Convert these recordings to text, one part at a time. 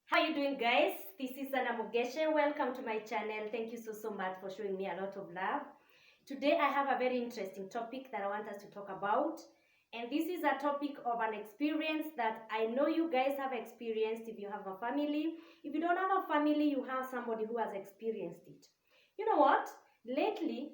How are you doing, guys? This is Mugeche. Welcome to my channel. Thank you so much for showing me a lot of love. Today I have a very interesting topic that I want us to talk about. And this is a topic of an experience that I know you guys have experienced if you have a family. If you don't have a family, you have somebody who has experienced it. You know what? Lately,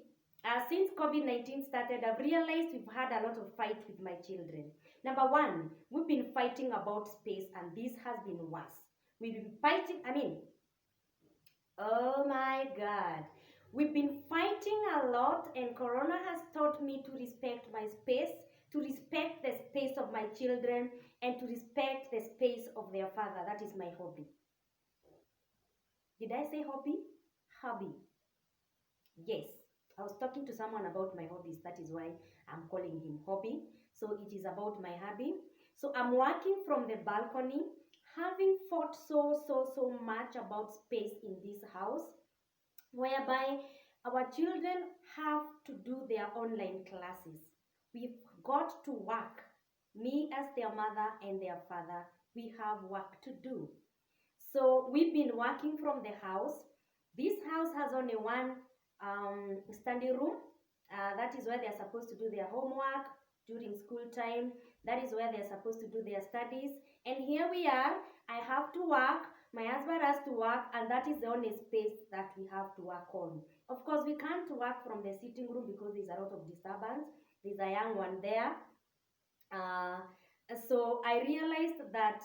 since COVID-19 started, I've realized we've had a lot of fights with my children. Number one, we've been fighting about space, and this has been worse. We've been fighting, oh my God. We've been fighting a lot, and Corona has taught me to respect my space, to respect the space of my children, and to respect the space of their father. That is my hobby. Did I say hobby? Hobby. Yes. I was talking to someone about my hobbies. That is why I'm calling him hobby. So it is about my hobby. So I'm working from the balcony, having fought so much about space in this house, whereby our children have to do their online classes. We've got to work. Me as their mother and their father, we have work to do. So we've been working from the house. This house has only one study room. That is where they're supposed to do their homework during school time. That is where they're supposed to do their studies. And here we are. I have to work. My husband has to work, and that is the only space that we have to work on. Of course, we can't work from the sitting room because there's a lot of disturbance. There's a young one there. Uh, so I realized that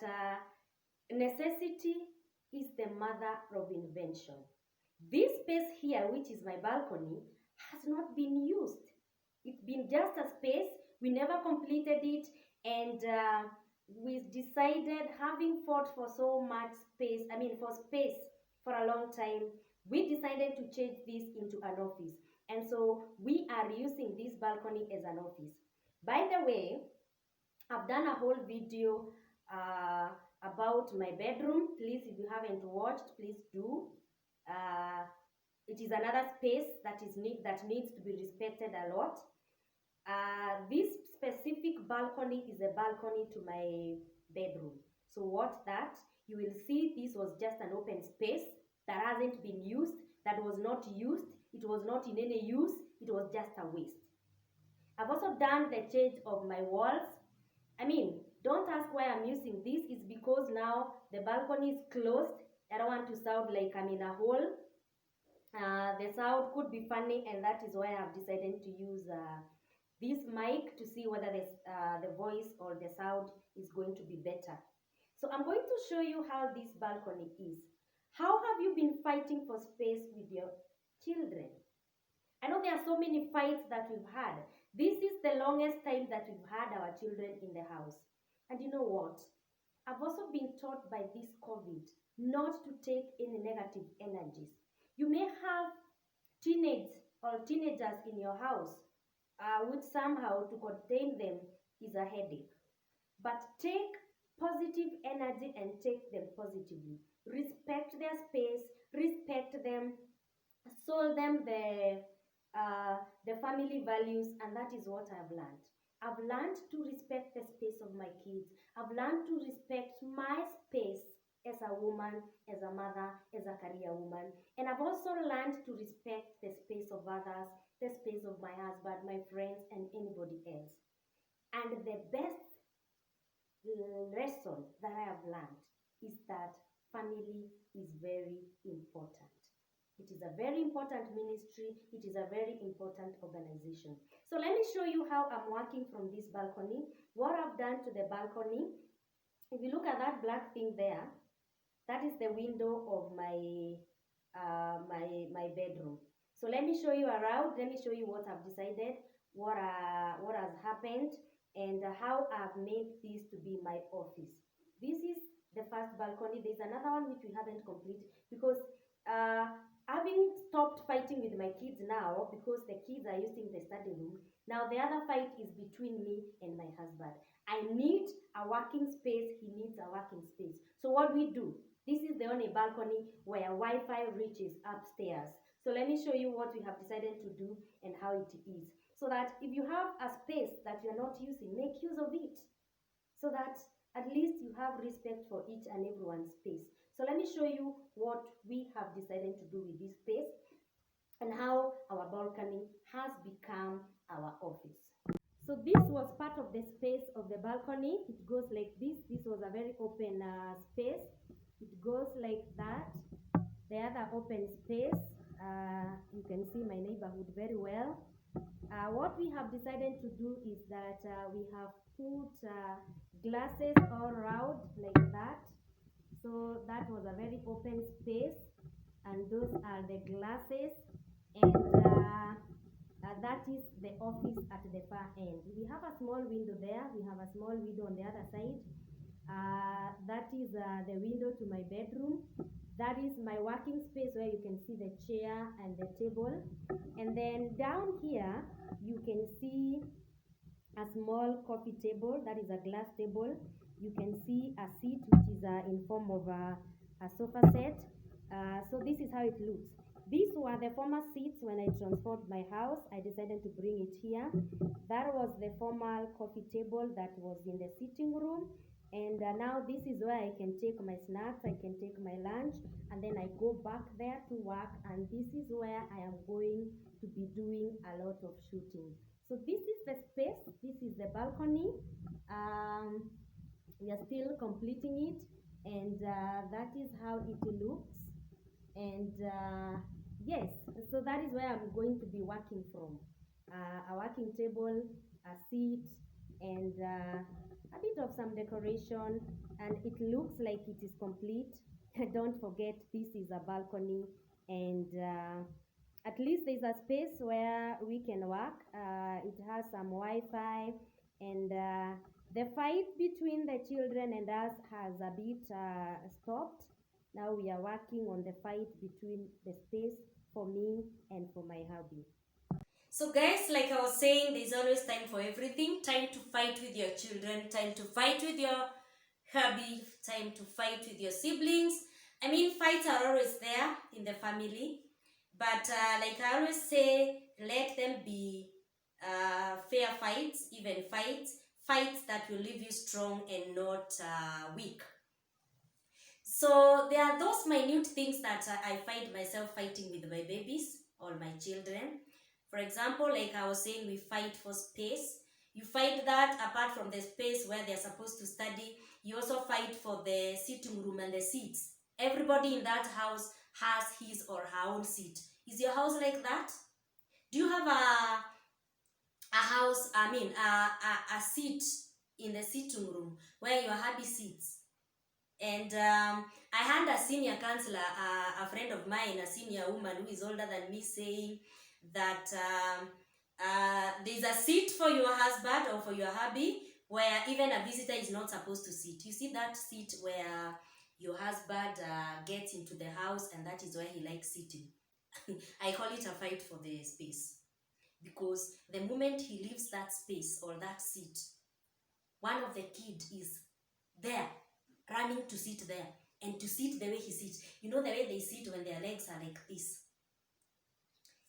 necessity is the mother of invention. This space here, which is my balcony, has not been used. It's been just a space. We never completed it, and we decided, having fought for so much space, for space for a long time, we decided to change this into an office. And so we are using this balcony as an office. By the way, I've done a whole video uh, about my bedroom. Please, if you haven't watched, please do. Uh, it is another space that needs to be respected a lot. This specific balcony is a balcony to my bedroom. So what that? You will see this was just an open space that hasn't been used, that was not used, it was not in any use, it was just a waste. I've also done the change of my walls. Don't ask why I'm using this. It's because now the balcony is closed. I don't want to sound like I'm in a hole. The sound could be funny, and that is why I've decided to use this mic to see whether the voice or the sound is going to be better. So I'm going to show you how this balcony is. How have you been fighting for space with your children? I know there are so many fights that we've had. This is the longest time that we've had our children in the house. And you know what? I've also been taught by this COVID not to take any negative energies. You may have teenagers in your house, which somehow to contain them is a headache. But take positive energy and take them positively. Respect their space, respect them, show them the family values, and that is what I've learned. I've learned to respect the space of my kids. I've learned to respect my space as a woman, as a mother, as a career woman. And I've also learned to respect the space of others, the space of my husband, my friends, and anybody else. And the best lesson that I have learned is that family is very important. It is a very important ministry. It is a very important organization. So let me show you how I'm working from this balcony. What I've done to the balcony. If you look at that black thing there, that is the window of my bedroom. So let me show you around. Let me show you what I've decided, what has happened, and how I've made this to be my office. This is the first balcony. There's another one which we haven't completed because having stopped fighting with my kids now, because the kids are using the study room, now the other fight is between me and my husband. I need a working space. He needs a working space. So what we do? This is the only balcony where Wi-Fi reaches upstairs. So let me show you what we have decided to do and how it is. So that if you have a space that you're not using, make use of it. So that at least you have respect for each and everyone's space. So let me show you what we have decided to do with this space and how our balcony has become our office. So this was part of the space of the balcony. It goes like this. This was a very open space. It goes like that. The other open space, you can see my neighborhood very well. What we have decided to do is that we have put glasses all around like that. So that was a very open space, and those are the glasses, and that is the office at the far end. We have a small window there. We have a small window on the other side. That is the window to my bedroom. That is my working space where you can see the chair and the table. And then down here, you can see a small coffee table. That is a glass table. You can see a seat which is in form of a sofa set. So this is how it looks. These were the former seats when I transformed my house. I decided to bring it here. That was the formal coffee table that was in the sitting room. And now this is where I can take my snacks, I can take my lunch, and then I go back there to work. And this is where I am going to be doing a lot of shooting. So this is the space, this is the balcony. We are still completing it, and that is how it looks. And yes, so that is where I'm going to be working from. A working table, a seat, and a bit of some decoration, and it looks like it is complete. Don't forget, this is a balcony, and at least there's a space where we can work. It has some Wi-Fi, and the fight between the children and us has a bit stopped. Now we are working on the fight between the space for me and for my hubby. So guys, like I was saying, there's always time for everything. Time to fight with your children, time to fight with your hubby, time to fight with your siblings. I mean, fights are always there in the family. But like I always say, let them be fair fights, even fights that will leave you strong and not weak. So there are those minute things that I find myself fighting with my babies or my children. For example, like I was saying, we fight for space. You fight that apart from the space where they're supposed to study, you also fight for the sitting room and the seats. Everybody in that house has his or her own seat. Is your house like that? Do you have a seat in the sitting room where your hubby sits? And I had a senior counselor, a friend of mine, a senior woman who is older than me, saying that there's a seat for your husband or for your hubby where even a visitor is not supposed to sit. You see that seat where your husband gets into the house, and that is where he likes sitting. I call it a fight for the space, because the moment he leaves that space or that seat, one of the kids is there running to sit there and to sit the way he sits. You know the way they sit when their legs are like this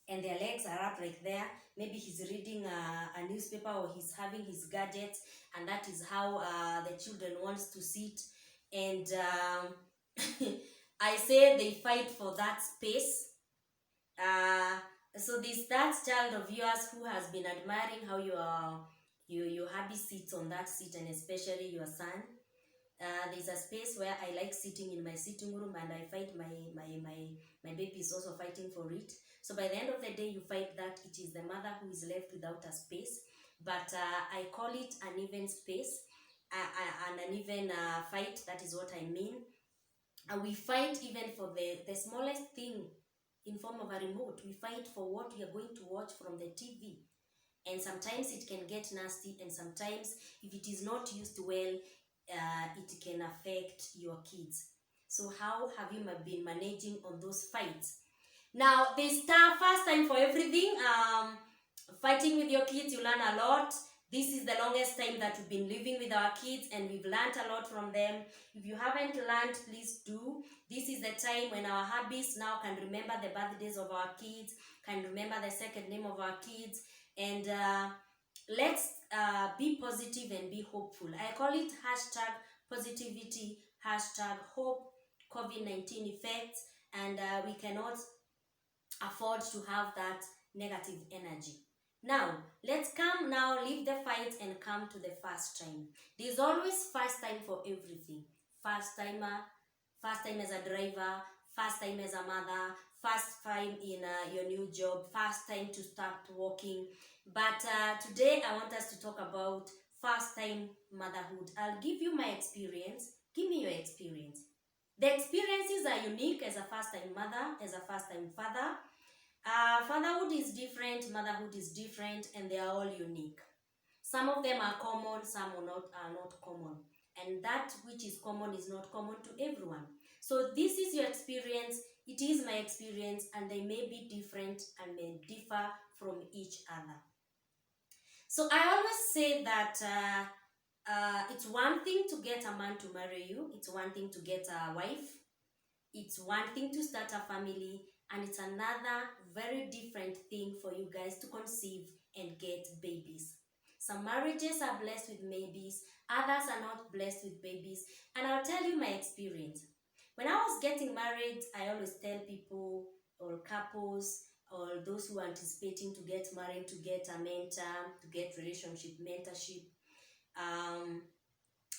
and their legs are up like there. Maybe he's reading a newspaper or he's having his gadgets, and that is how the children wants to sit. And I say they fight for that space. So this that child of yours who has been admiring how your hubby sits on that seat, and especially your son, there's a space where I like sitting in my sitting room, and I fight my baby is also fighting for it. So by the end of the day, you fight that it is the mother who is left without a space. But I call it an even space, an uneven fight. That is what I mean. We fight even for the smallest thing in form of a remote. We fight for what we are going to watch from the TV. And sometimes it can get nasty, and sometimes if it is not used well, it can affect your kids. So how have you been managing on those fights? Now, this first time for everything. Fighting with your kids, you learn a lot. This is the longest time that we've been living with our kids, and we've learned a lot from them. If you haven't learned, please do. This is the time when our hubbies now can remember the birthdays of our kids, can remember the second name of our kids, and let's be positive and be hopeful. I call it hashtag positivity, hashtag hope, COVID-19 effects, and we cannot afford to have that negative energy. Now, let's come now, leave the fight and come to the first time. There's always first time for everything. First timer, first time as a driver, first time as a mother, first time in your new job, first time to start walking. But today I want us to talk about first time motherhood. I'll give you my experience. Give me your experience. The experiences are unique as a first time mother, as a first time father. Fatherhood is different, motherhood is different, and they are all unique. Some of them are common, some are not common. And that which is common is not common to everyone. So this is your experience, it is my experience, and they may be different and may differ from each other. So I always say that it's one thing to get a man to marry you, it's one thing to get a wife, it's one thing to start a family, and it's another very different thing for you guys to conceive and get babies. Some marriages are blessed with babies, others are not blessed with babies, and I'll tell you my experience. When I was getting married, I always tell people or couples or those who are anticipating to get married to get a mentor, to get relationship mentorship. And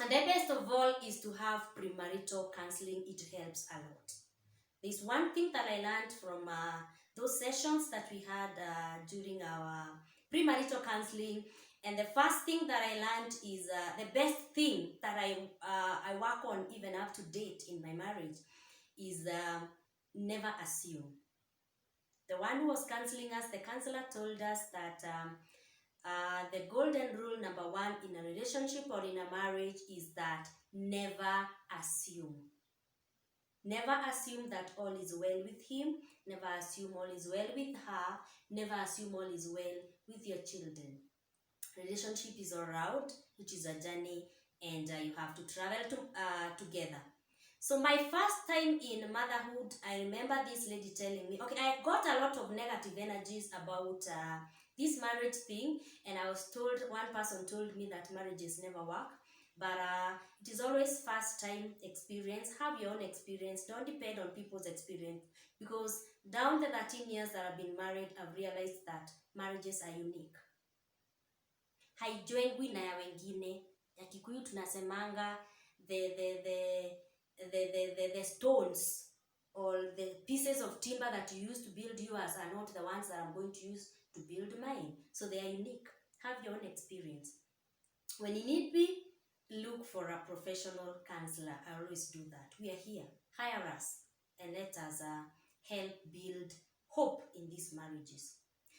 the best of all is to have premarital counseling. It helps a lot. There's one thing that I learned from those sessions that we had during our premarital counseling, and the first thing that I learned is the best thing that I work on even up to date in my marriage is never assume. The one who was counseling us, the counselor told us that the golden rule number one in a relationship or in a marriage is that never assume. Never assume that all is well with him. Never assume all is well with her. Never assume all is well with your children. Relationship is a route, which is a journey, and you have to travel together. So my first time in motherhood, I remember this lady telling me, okay, I got a lot of negative energies about this marriage thing, and I was told, one person told me that marriages never work. But it is always first time experience. Have your own experience. Don't depend on people's experience, because down the 13 years that I've been married, I've realized that marriages are unique. Haijengwi na ya wengine. Ya Kikuyu tunasemanga the stones or the pieces of timber that you use to build yours are not the ones that I'm going to use to build mine. So they are unique. Have your own experience. When you need be, look for a professional counselor. I always do that. We are here. Hire us and let us help build hope in these marriages.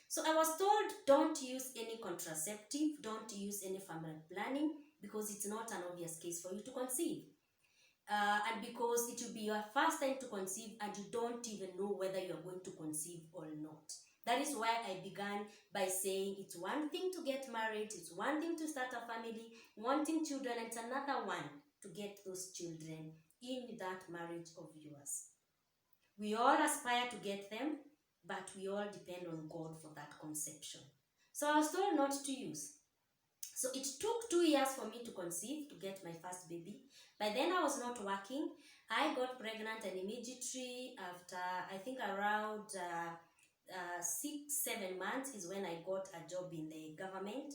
So I was told, don't use any contraceptive, don't use any family planning, because it's not an obvious case for you to conceive. And because it will be your first time to conceive and you don't even know whether you're going to conceive or not. That is why I began by saying it's one thing to get married, it's one thing to start a family, wanting children, and it's another one to get those children in that marriage of yours. We all aspire to get them, but we all depend on God for that conception. So I was told not to use. So it took 2 years for me to conceive, to get my first baby. By then I was not working. I got pregnant and immediately after, I think around 6-7 months is when I got a job in the government.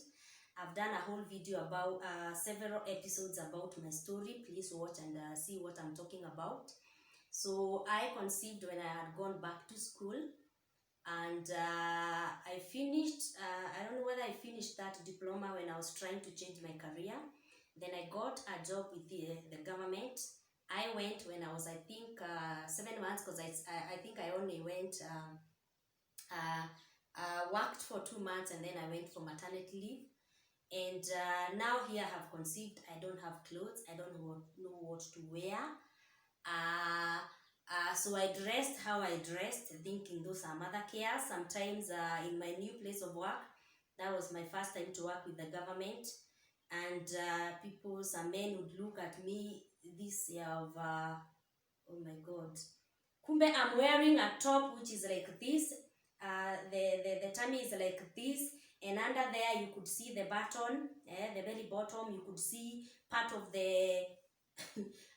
I've done a whole video about several episodes about my story. Please watch and see what I'm talking about. So I conceived when I had gone back to school, and I finished, I don't know whether I finished that diploma when I was trying to change my career. Then I got a job with the government. I went when I was, I think, 7 months, because I think I only went, worked for 2 months, and then I went for maternity leave. And now here I have conceived. I don't have clothes. I don't know what to wear. So I dressed how I dressed, thinking those are mother cares. Sometimes in my new place of work, that was my first time to work with the government. And some men would look at me this year of, oh my God. Kumbe, I'm wearing a top which is like this. The tummy is like this. And under there you could see the button, the belly bottom. You could see part of the,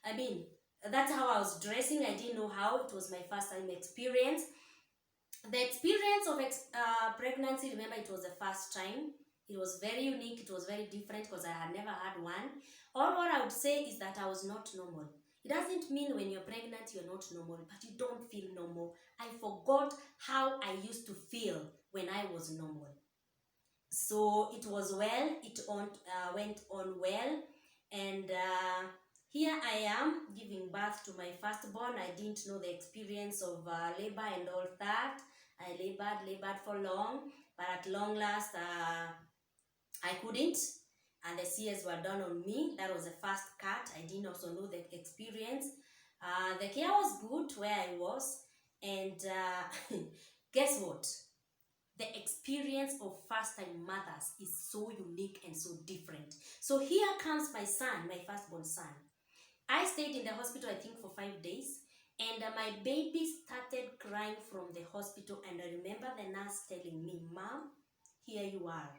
I mean, That's how I was dressing. I didn't know how. It was my first time experience. The experience of pregnancy, remember, it was the first time. It was very unique. It was very different because I had never had one. All what I would say is that I was not normal. It doesn't mean when you're pregnant you're not normal, but you don't feel normal. I forgot how I used to feel when I was normal. So it was well. Went on well, and here I am giving birth to my firstborn. I didn't know the experience of labor and all that. I labored for long, but at long last, I couldn't, and the CS were done on me. That was the first cut. I didn't also know the experience. The care was good where I was, and guess what? The experience of first-time mothers is so unique and so different. So here comes my son, my firstborn son. I stayed in the hospital, I think, for 5 days, and my baby started crying from the hospital, and I remember the nurse telling me, "Mom, here you are.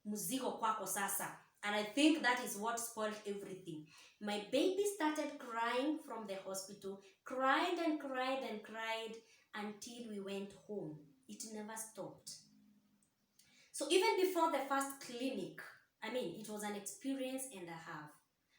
Muzigo kwako sasa." And I think that is what spoiled everything. My baby started crying from the hospital, cried and cried and cried until we went home. It never stopped. So even before the first clinic, I mean, it was an experience and a half.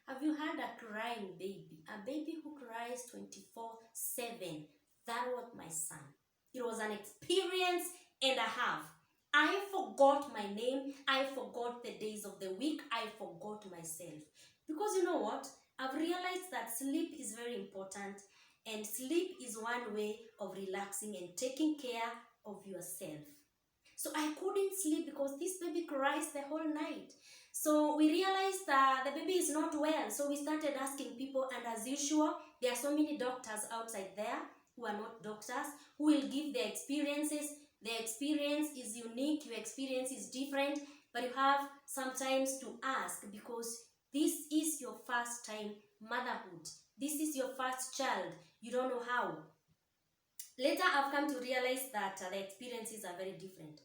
Have you had a crying baby? A baby who cries 24/7. That was my son. It was an experience and a half. I forgot my name. I forgot the days of the week. I forgot myself. Because you know what? I've realized that sleep is very important, and sleep is one way of relaxing and taking care of yourself. So I couldn't sleep because this baby cries the whole night. So we realized that the baby is not well. So we started asking people, and as usual, there are so many doctors outside there who are not doctors, who will give their experiences. Their experience is unique, your experience is different, but you have sometimes to ask because this is your first time motherhood. This is your first child. You don't know how. Later, I've come to realize that the experiences are very different.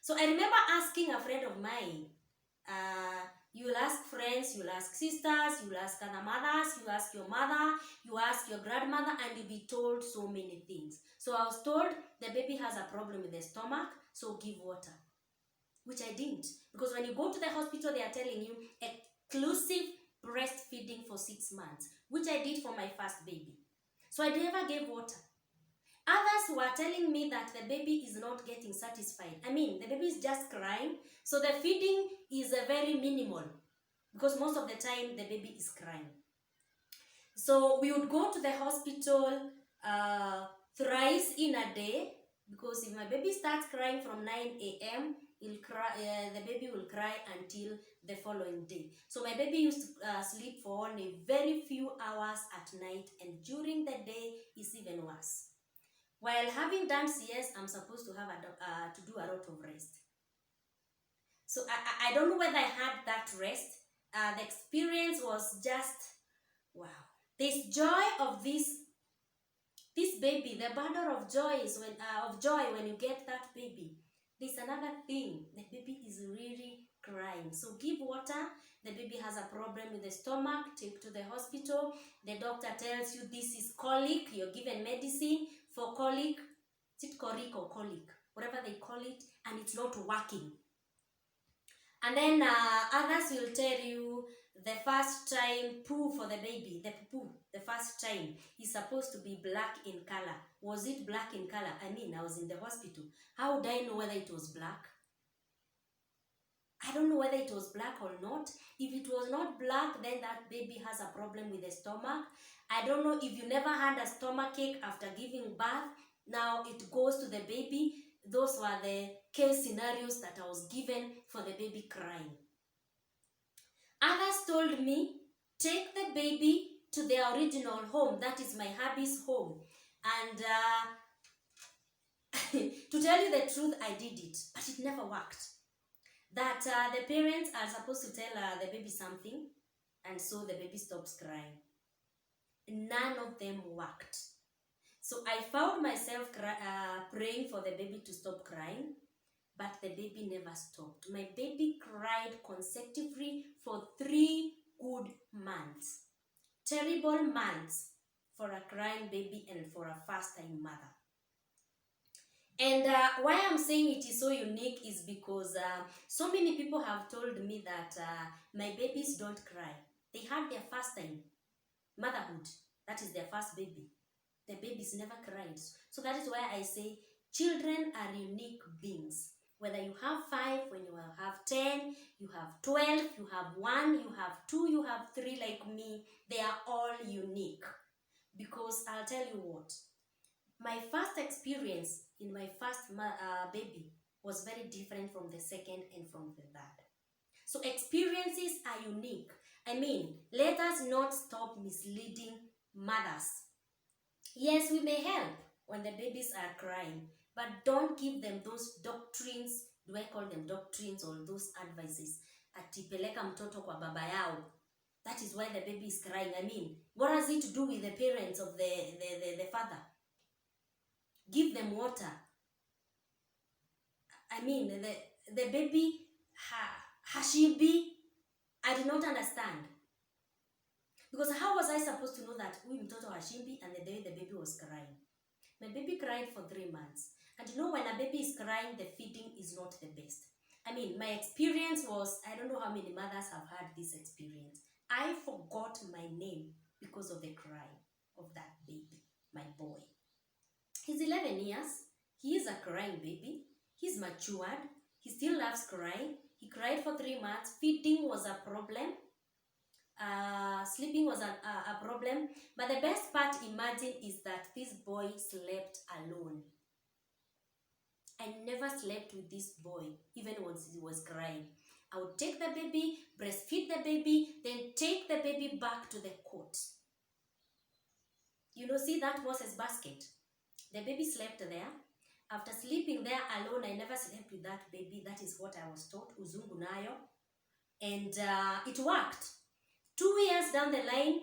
So I remember asking a friend of mine, you'll ask friends, you'll ask sisters, you'll ask other mothers, you ask your mother, you ask your grandmother, and you'll be told so many things. So I was told the baby has a problem with the stomach, so give water, which I didn't. Because when you go to the hospital, they are telling you exclusive breastfeeding for 6 months, which I did for my first baby. So I never gave water. Others were telling me that the baby is not getting satisfied. I mean, the baby is just crying, so the feeding is very minimal because most of the time the baby is crying. So we would go to the hospital thrice in a day because if my baby starts crying from 9 a.m., the baby will cry until the following day. So my baby used to sleep for only very few hours at night, and during the day is even worse. While having done CS, I'm supposed to have to do a lot of rest. So I don't know whether I had that rest. The experience was just wow. This joy of this baby, the bundle of joys when you get that baby. There's another thing. The baby is really crying. So give water. The baby has a problem with the stomach. Take to the hospital. The doctor tells you this is colic. You're given medicine for colic. Is it colic or colic? Whatever they call it. And it's not working. And then others will tell you the first time poo for the baby, the poo, the first time is supposed to be black in color. Was it black in color? I mean, I was in the hospital. How would I know whether it was black? I don't know whether it was black or not. If it was not black, then that baby has a problem with the stomach. I don't know if you never had a stomachache after giving birth. Now it goes to the baby. Those were the case scenarios that I was given for the baby crying. Others told me, take the baby to their original home. That is my hubby's home. And to tell you the truth, I did it, but it never worked. That the parents are supposed to tell the baby something, and so the baby stops crying. None of them worked. So I found myself praying for the baby to stop crying, but the baby never stopped. My baby cried consecutively for 3 good months. terrible months for a crying baby and for a first-time mother. And why I'm saying it is so unique is because so many people have told me that my babies don't cry. They had their first time motherhood. That is their first baby. The babies never cried. So that is why I say children are unique beings. Whether you have 5, when you have 10, you have 12, you have 1, you have 2, you have 3 like me, they are all unique. Because I'll tell you what, my first experience in my first baby was very different from the second and from the third. So experiences are unique. I mean, let us not stop misleading mothers. Yes, we may help when the babies are crying, but don't give them those doctrines. Do I call them doctrines or those advices? Atipeleka mtoto kwa baba yao. That is why the baby is crying. I mean, what has it to do with the parents of the father? Give them water. I mean, the baby, hashibi, I did not understand. Because how was I supposed to know that huyu mtoto hashimbi and the day the baby was crying? My baby cried for 3 months. And you know, when a baby is crying, the feeding is not the best. I mean, my experience was, I don't know how many mothers have had this experience. I forgot my name because of the cry of that baby, my boy. He's 11 years. He is a crying baby. He's matured. He still loves crying. He cried for 3 months. Feeding was a problem. Sleeping was a problem. But the best part, imagine, is that this boy slept alone. I never slept with this boy, even when he was crying. I would take the baby, breastfeed the baby, then take the baby back to the cot. You know, see that Moses basket? The baby slept there. After sleeping there alone, I never slept with that baby. That is what I was taught, uzungu nayo. And it worked. 2 years down the line,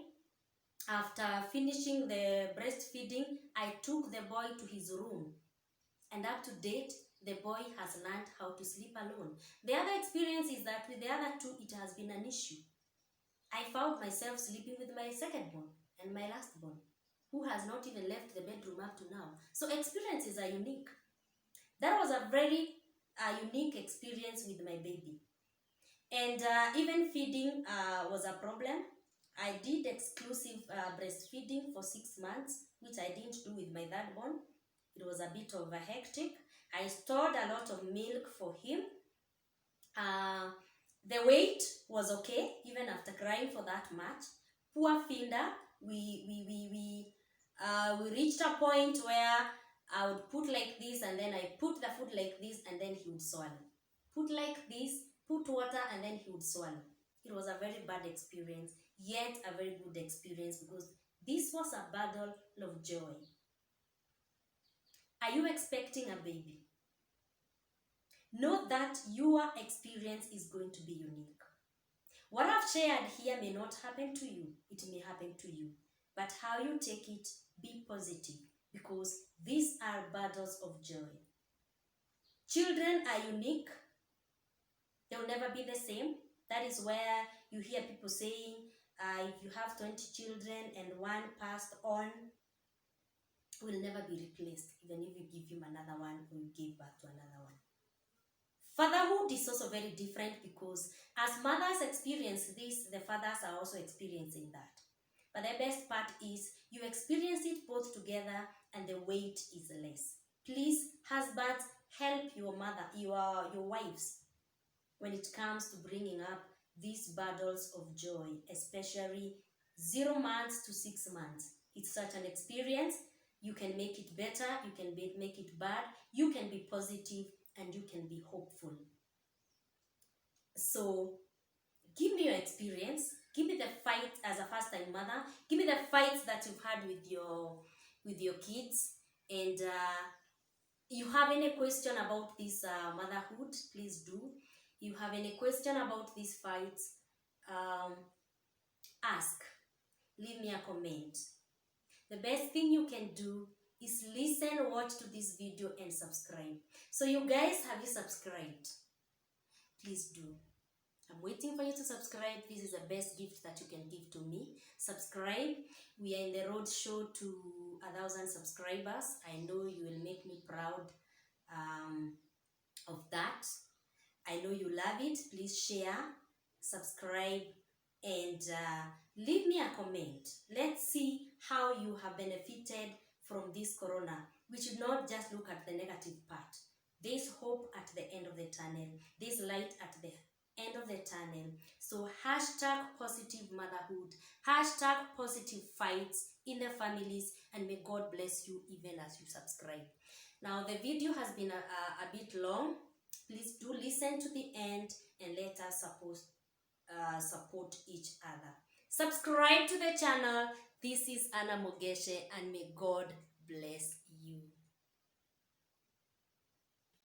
after finishing the breastfeeding, I took the boy to his room. And up to date, the boy has learned how to sleep alone. The other experience is that with the other 2, it has been an issue. I found myself sleeping with my second born and my last born, who has not even left the bedroom up to now. So experiences are unique. That was a very unique experience with my baby. And even feeding was a problem. I did exclusive breastfeeding for 6 months, which I didn't do with my third born. It was a bit of a hectic. I stored a lot of milk for him. The weight was okay, even after crying for that much. Poor Finder, we reached a point where I would put like this, and then I put the food like this, and then he would swallow. Put like this, put water, and then he would swallow. It was a very bad experience, yet a very good experience, because this was a battle of joy. Are you expecting a baby? Know that your experience is going to be unique. What I've shared here may not happen to you. It may happen to you. But how you take it, be positive, because these are battles of joy. Children are unique. They will never be the same. That is where you hear people saying, if you have 20 children and one passed on, will never be replaced, even if you give him another one or you give birth to another one. Fatherhood is also very different, because as mothers experience this, the fathers are also experiencing that. But the best part is you experience it both together and the weight is less. Please, husbands, help your mother, your wives, when it comes to bringing up these battles of joy, especially 0 months to 6 months. It's such an experience. You can make it better, you can make it bad, you can be positive, and you can be hopeful. So, give me your experience. Give me the fight as a first-time mother. Give me the fights that you've had with your kids. And you have any question about this motherhood, please do. If you have any question about these fights, ask. Leave me a comment. The best thing you can do is listen, watch to this video, and subscribe. So you guys, have you subscribed? Please do. I'm waiting for you to subscribe. This is the best gift that you can give to me. Subscribe. We are in the road show to 1,000 subscribers. I know you will make me proud um, of that. I know you love it. Please share, subscribe, and leave me a comment. Let's see how you have benefited from this corona. We should not just look at the negative part. There's hope at the end of the tunnel. There's light at the end of the tunnel. So hashtag positive motherhood, hashtag positive fights in the families, and may God bless you even as you subscribe. Now the video has been a bit long. Please do listen to the end and let us support each other. Subscribe to the channel. This is Anna Mugeche, and may God bless